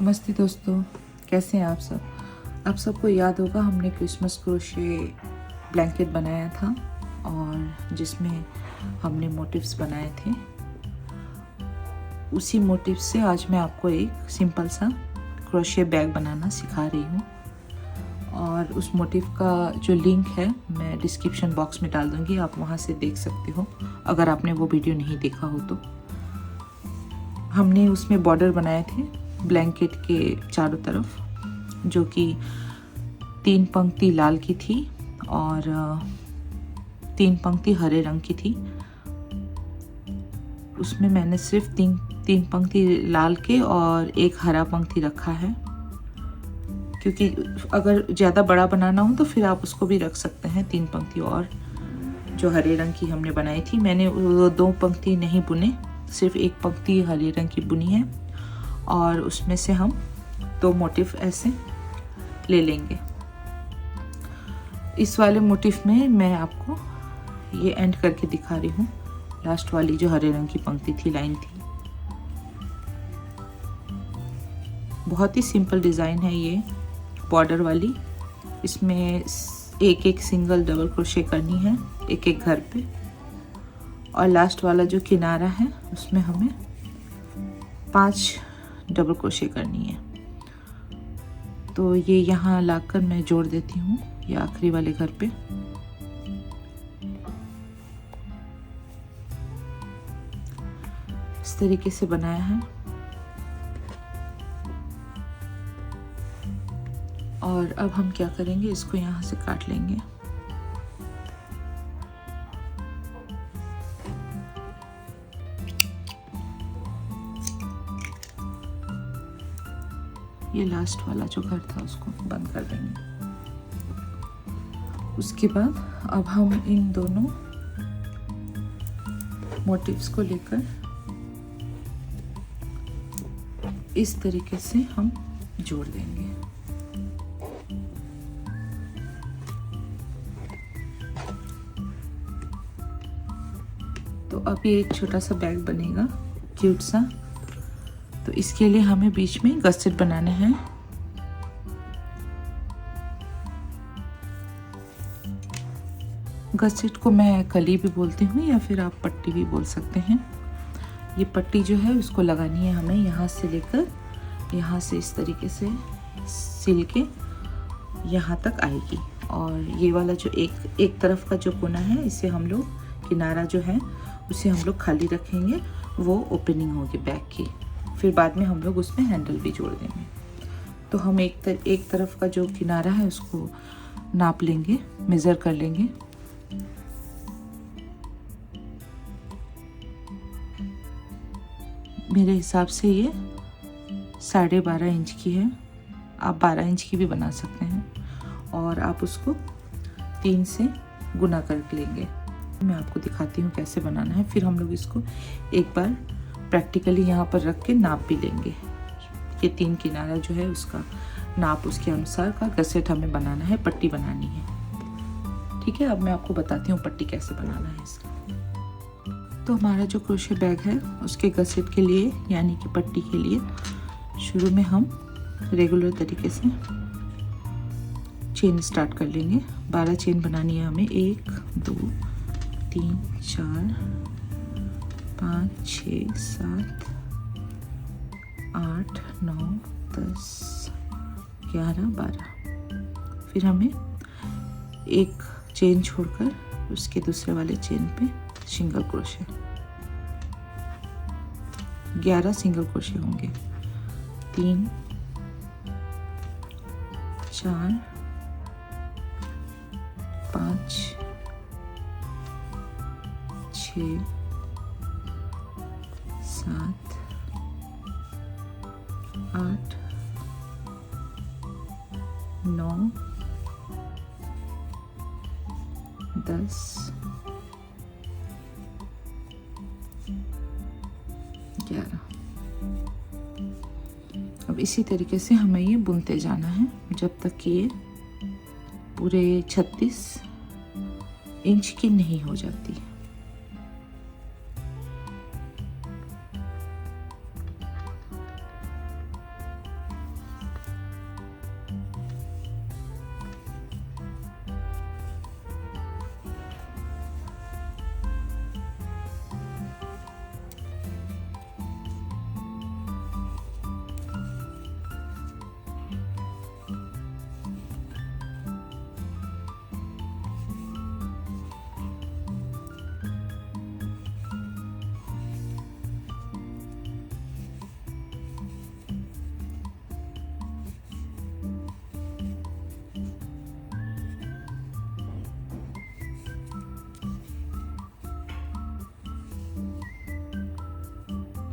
नमस्ते दोस्तों, कैसे हैं आप सब। आप सबको याद होगा हमने क्रिसमस क्रोशे ब्लैंकेट बनाया था और जिसमें हमने मोटिव्स बनाए थे। उसी मोटिव से आज मैं आपको एक सिंपल सा क्रोशे बैग बनाना सिखा रही हूँ और उस मोटिव का जो लिंक है मैं डिस्क्रिप्शन बॉक्स में डाल दूँगी, आप वहाँ से देख सकते हो अगर आपने वो वीडियो नहीं देखा हो तो। हमने उसमें बॉर्डर बनाए थे ब्लैंकेट के चारों तरफ, जो कि 3 पंक्ति लाल की थी और 3 पंक्ति हरे रंग की थी। उसमें मैंने सिर्फ तीन पंक्ति लाल के और एक हरा पंक्ति रखा है, क्योंकि अगर ज़्यादा बड़ा बनाना हो तो फिर आप उसको भी रख सकते हैं 3 पंक्ति और जो हरे रंग की हमने बनाई थी। मैंने वो 2 पंक्ति नहीं बुने, सिर्फ एक पंक्ति हरे रंग की बुनी है और उसमें से हम 2 मोटिव ऐसे ले लेंगे। इस वाले मोटिव में मैं आपको ये एंड करके दिखा रही हूँ, लास्ट वाली जो हरे रंग की पंक्ति थी, लाइन थी। बहुत ही सिंपल डिज़ाइन है ये बॉर्डर वाली। इसमें एक सिंगल डबल क्रोशे करनी है एक घर पे, और लास्ट वाला जो किनारा है उसमें हमें 5 डबल क्रोशे करनी है। तो ये यहाँ लाकर मैं जोड़ देती हूँ ये आखिरी वाले घर पे। इस तरीके से बनाया है और अब हम क्या करेंगे, इसको यहाँ से काट लेंगे। ये लास्ट वाला जो घर था उसको बंद कर देंगे। उसके बाद अब हम इन दोनों मोटिव्स को लेकर इस तरीके से हम जोड़ देंगे। तो अब ये एक छोटा सा बैग बनेगा, क्यूट सा। तो इसके लिए हमें बीच में गसेट बनाने हैं। गसेट को मैं कली भी बोलती हूँ या फिर आप पट्टी भी बोल सकते हैं। ये पट्टी जो है उसको लगानी है हमें, यहाँ से लेकर यहाँ से इस तरीके से सिल के यहाँ तक आएगी। और ये वाला जो एक तरफ का जो कोना है, इसे हम लोग किनारा जो है उसे हम लोग खाली रखेंगे, वो ओपनिंग होगी बैग की। फिर बाद में हम लोग उसमें हैंडल भी जोड़ देंगे। तो हम एक तरफ का जो किनारा है उसको नाप लेंगे, मेज़र कर लेंगे। मेरे हिसाब से ये 12.5 इंच की है, आप 12 इंच की भी बना सकते हैं और आप उसको 3 से गुना कर लेंगे। मैं आपको दिखाती हूँ कैसे बनाना है। फिर हम लोग इसको एक बार प्रैक्टिकली यहाँ पर रख के नाप भी लेंगे। ये 3 किनारा जो है उसका नाप, उसके अनुसार का गसेट हमें बनाना है, पट्टी बनानी है। ठीक है, अब मैं आपको बताती हूँ पट्टी कैसे बनाना है इसका। तो हमारा जो क्रोशे बैग है उसके गसेट के लिए यानी कि पट्टी के लिए शुरू में हम रेगुलर तरीके से चेन स्टार्ट कर लेंगे। 12 चेन बनानी है हमें। 1 2 3 4 5 6 7 8 9 10 11 12। फिर हमें एक चेन छोड़कर उसके दूसरे वाले चेन पे सिंगल क्रोशे, 11 सिंगल क्रोशे होंगे। 3 4 5 6 7 8 9 10 11। अब इसी तरीके से हमें ये बुनते जाना है जब तक कि ये पूरे 36 इंच की नहीं हो जाती।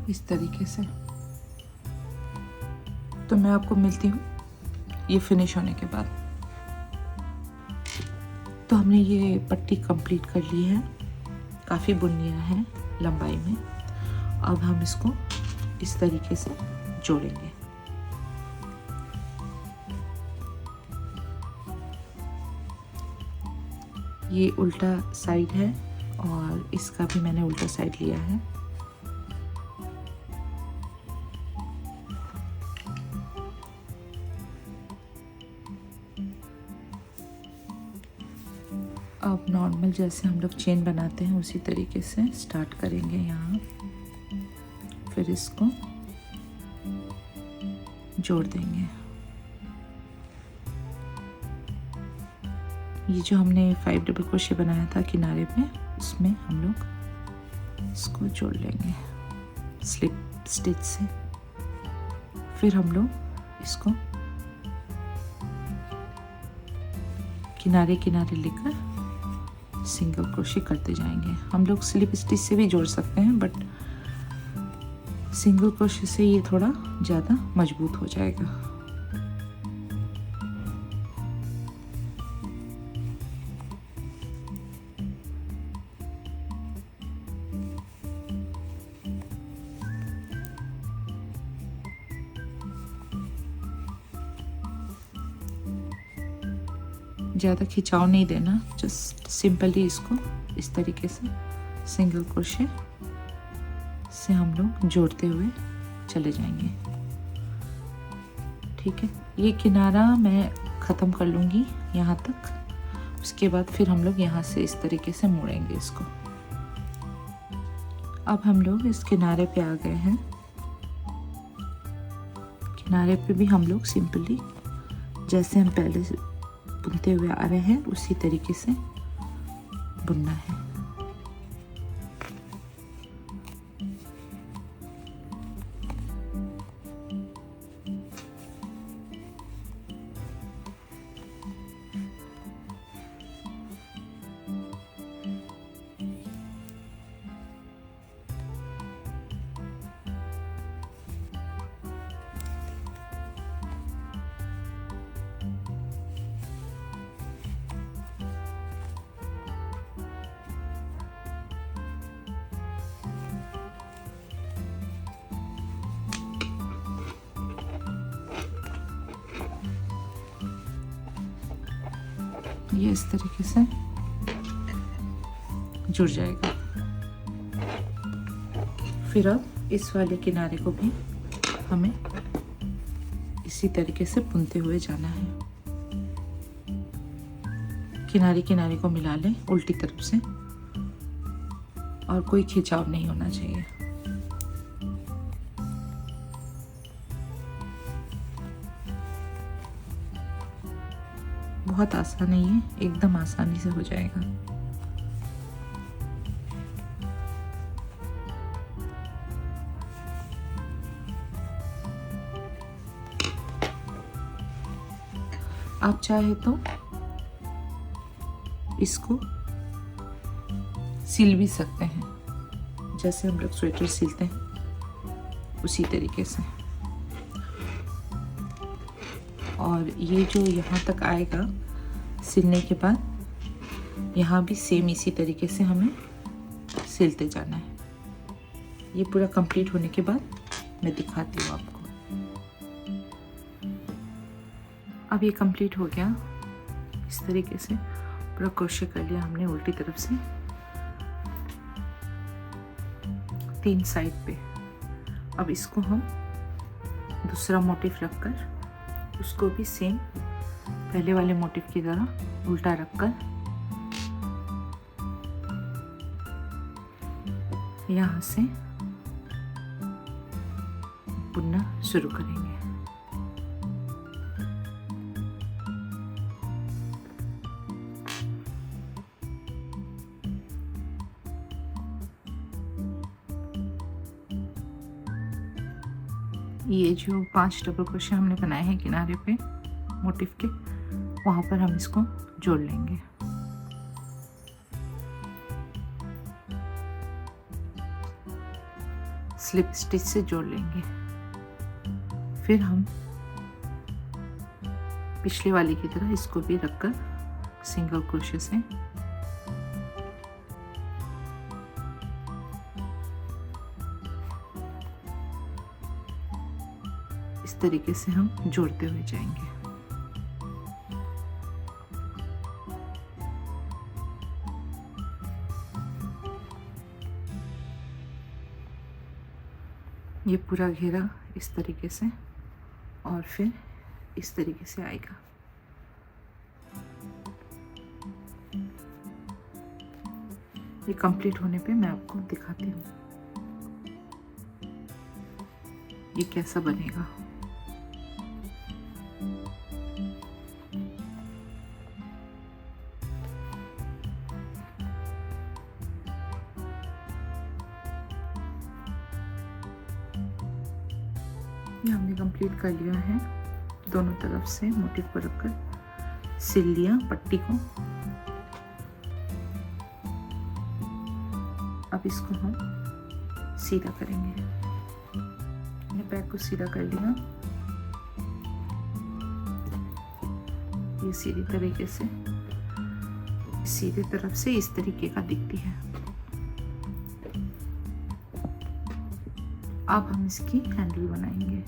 इस तरीके से। तो मैं आपको मिलती हूँ ये फिनिश होने के बाद। तो हमने ये पट्टी कंप्लीट कर ली है, काफ़ी बुन लिया है लंबाई में। अब हम इसको इस तरीके से जोड़ेंगे। ये उल्टा साइड है और इसका भी मैंने उल्टा साइड लिया है। अब नॉर्मल जैसे हम लोग चेन बनाते हैं उसी तरीके से स्टार्ट करेंगे यहाँ, फिर इसको जोड़ देंगे। ये जो हमने 5 डबल क्रोशे बनाया था किनारे पे, उसमें हम लोग इसको जोड़ लेंगे स्लिप स्टिच से। फिर हम लोग इसको किनारे किनारे लेकर सिंगल क्रोशे करते जाएंगे। हम लोग स्लिप स्टिच से भी जोड़ सकते हैं, बट सिंगल क्रोशे से ये थोड़ा ज़्यादा मजबूत हो जाएगा। ज़्यादा खिंचाव नहीं देना, जस्ट सिंपली इसको इस तरीके से सिंगल क्रोशे से हम लोग जोड़ते हुए चले जाएंगे। ठीक है, ये किनारा मैं ख़त्म कर लूँगी यहाँ तक। उसके बाद फिर हम लोग यहाँ से इस तरीके से मोड़ेंगे इसको। अब हम लोग इस किनारे पे आ गए हैं। किनारे पे भी हम लोग सिंपली जैसे हम पहले से बुनते हुए आ रहे हैं उसी तरीके से बुनना है। ये इस तरीके से जुड़ जाएगा। फिर अब इस वाले किनारे को भी हमें इसी तरीके से बुनते हुए जाना है। किनारे किनारे को मिला लें उल्टी तरफ से, और कोई खिंचाव नहीं होना चाहिए। बहुत आसान है ये, एकदम आसानी से हो जाएगा। आप चाहे तो इसको सिल भी सकते हैं, जैसे हम लोग स्वेटर सिलते हैं उसी तरीके से। और ये जो यहाँ तक आएगा सिलने के बाद, यहाँ भी सेम इसी तरीके से हमें सिलते जाना है। ये पूरा कंप्लीट होने के बाद मैं दिखाती हूँ आपको। अब ये कंप्लीट हो गया। इस तरीके से पूरा क्रोशे कर लिया हमने उल्टी तरफ से 3 साइड पे। अब इसको हम दूसरा मोटिफ रखकर उसको भी सेम पहले वाले मोटिफ की तरह उल्टा रखकर यहाँ से बुनना शुरू करेंगे। ये जो 5 डबल क्रोशे हमने बनाए हैं किनारे पे मोटिफ के, वहाँ पर हम इसको जोड़ लेंगे। स्लिप स्टिच से जोड़ लेंगे। फिर हम पिछले वाली की तरह इसको भी रखकर सिंगल क्रोशे से इस तरीके से हम जोड़ते हुए जाएंगे। ये पूरा घेरा इस तरीके से और फिर इस तरीके से आएगा। ये कंप्लीट होने पे मैं आपको दिखाती हूँ ये कैसा बनेगा। ये हमने कंप्लीट कर लिया है। दोनों तरफ से मोटिव को रखकर सिल लिया पट्टी को। अब इसको हम सीधा करेंगे। मैंने बैक को सीधा कर लिया। ये सीधी तरीके से सीधे तरफ से इस तरीके का दिखती है। अब हम इसकी हैंडल बनाएंगे।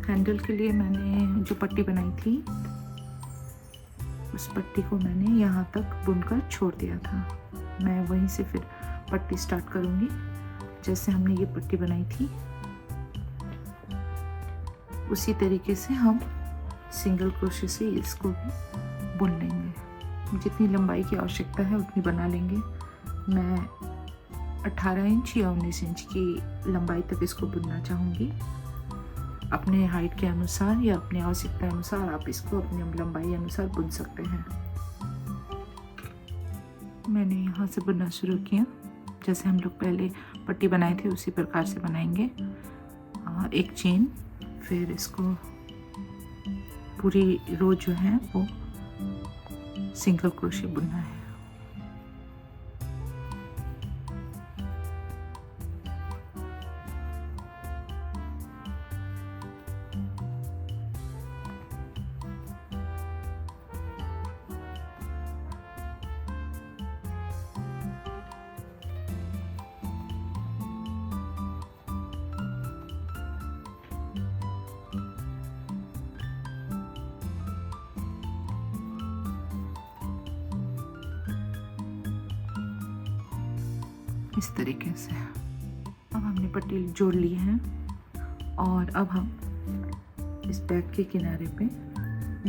हैंडल के लिए मैंने जो पट्टी बनाई थी उस पट्टी को मैंने यहाँ तक बुनकर छोड़ दिया था। मैं वहीं से फिर पट्टी स्टार्ट करूँगी जैसे हमने ये पट्टी बनाई थी। उसी तरीके से हम सिंगल क्रोशे से इसको भी बुन लेंगे। जितनी लंबाई की आवश्यकता है उतनी बना लेंगे। मैं 18 इंच या 19 इंच की लंबाई तक इसको बुनना चाहूँगी। अपने हाइट के अनुसार या अपने आवश्यकता अनुसार आप इसको अपनी लंबाई अनुसार बुन सकते हैं। मैंने यहाँ से बुनना शुरू किया। जैसे हम लोग पहले पट्टी बनाए थे उसी प्रकार से बनाएंगे। एक चेन, फिर इसको पूरी रो जो है वो सिंगल क्रोशे बुनना है। इस तरीके से अब हमने पट्टी जोड़ ली है और अब हम इस बैक के किनारे पे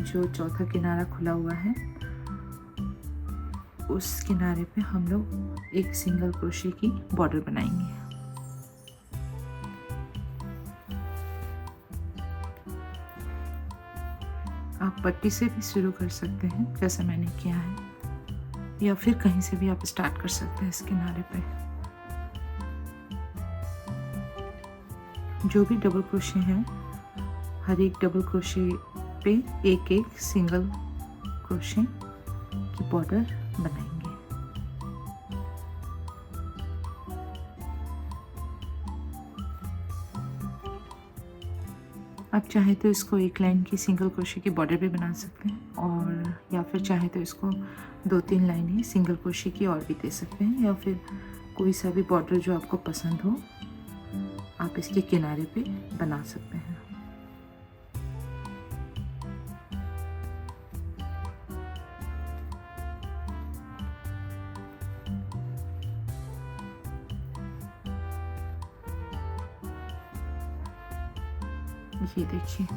जो चौथा किनारा खुला हुआ है उस किनारे पे हम लोग एक सिंगल क्रोशे की बॉर्डर बनाएंगे। आप पट्टी से भी शुरू कर सकते हैं जैसा मैंने किया है, या फिर कहीं से भी आप स्टार्ट कर सकते हैं। इस किनारे पे जो भी डबल क्रोशे हैं, हर एक डबल क्रोशे पे एक एक सिंगल क्रोशे की बॉर्डर बनाएंगे। आप चाहे तो इसको एक लाइन की सिंगल क्रोशे की बॉर्डर भी बना सकते हैं, और या फिर चाहे तो इसको 2-3 लाइनें सिंगल क्रोशे की और भी दे सकते हैं, या फिर कोई सा भी बॉर्डर जो आपको पसंद हो आप इसके किनारे पे बना सकते हैं। ये देखिए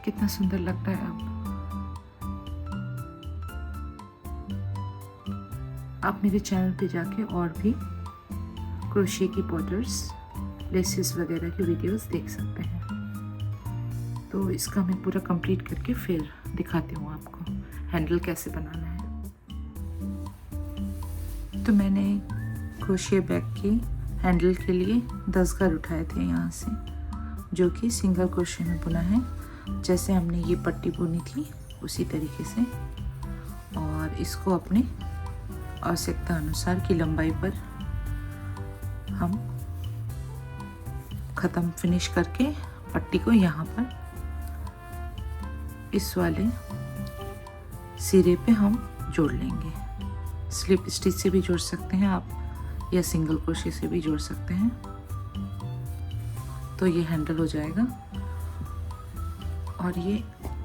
कितना सुंदर लगता है। आप मेरे चैनल पे जाके और भी क्रोशे की बॉर्डर्स, लेसेस वगैरह की वीडियोस देख सकते हैं। तो इसका मैं पूरा कंप्लीट करके फिर दिखाती हूँ आपको हैंडल कैसे बनाना है। तो मैंने क्रोशे बैग की हैंडल के लिए 10 घर उठाए थे यहाँ से, जो कि सिंगल क्रोशे में बुना है। जैसे हमने ये पट्टी बुनी थी उसी तरीके से, और इसको अपने आवश्यकता अनुसार की लंबाई पर हम ख़त्म फिनिश करके पट्टी को यहाँ पर इस वाले सिरे पे हम जोड़ लेंगे। स्लिप स्टिच से भी जोड़ सकते हैं आप या सिंगल क्रोशे से भी जोड़ सकते हैं, तो ये हैंडल हो जाएगा और ये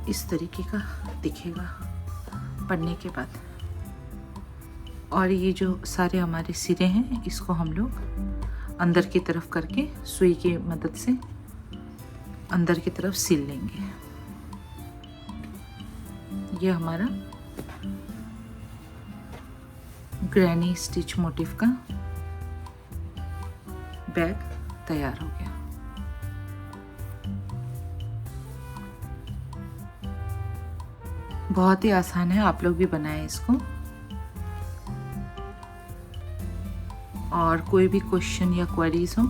इस तरीके का दिखेगा पढ़ने के बाद। और ये जो सारे हमारे सिरे हैं इसको हम लोग अंदर की तरफ करके सुई की मदद से अंदर की तरफ सिल लेंगे। ये हमारा ग्रैनी स्टिच मोटिव का बैग तैयार हो गया। बहुत ही आसान है, आप लोग भी बनाएं इसको। और कोई भी क्वेश्चन या क्वेरीज हो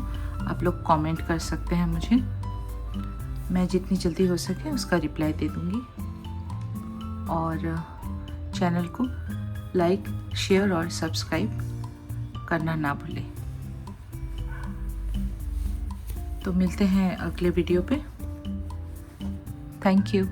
आप लोग कमेंट कर सकते हैं मुझे, मैं जितनी जल्दी हो सके उसका रिप्लाई दे दूंगी। और चैनल को लाइक, शेयर और सब्सक्राइब करना ना भूलें। तो मिलते हैं अगले वीडियो पे। Thank you.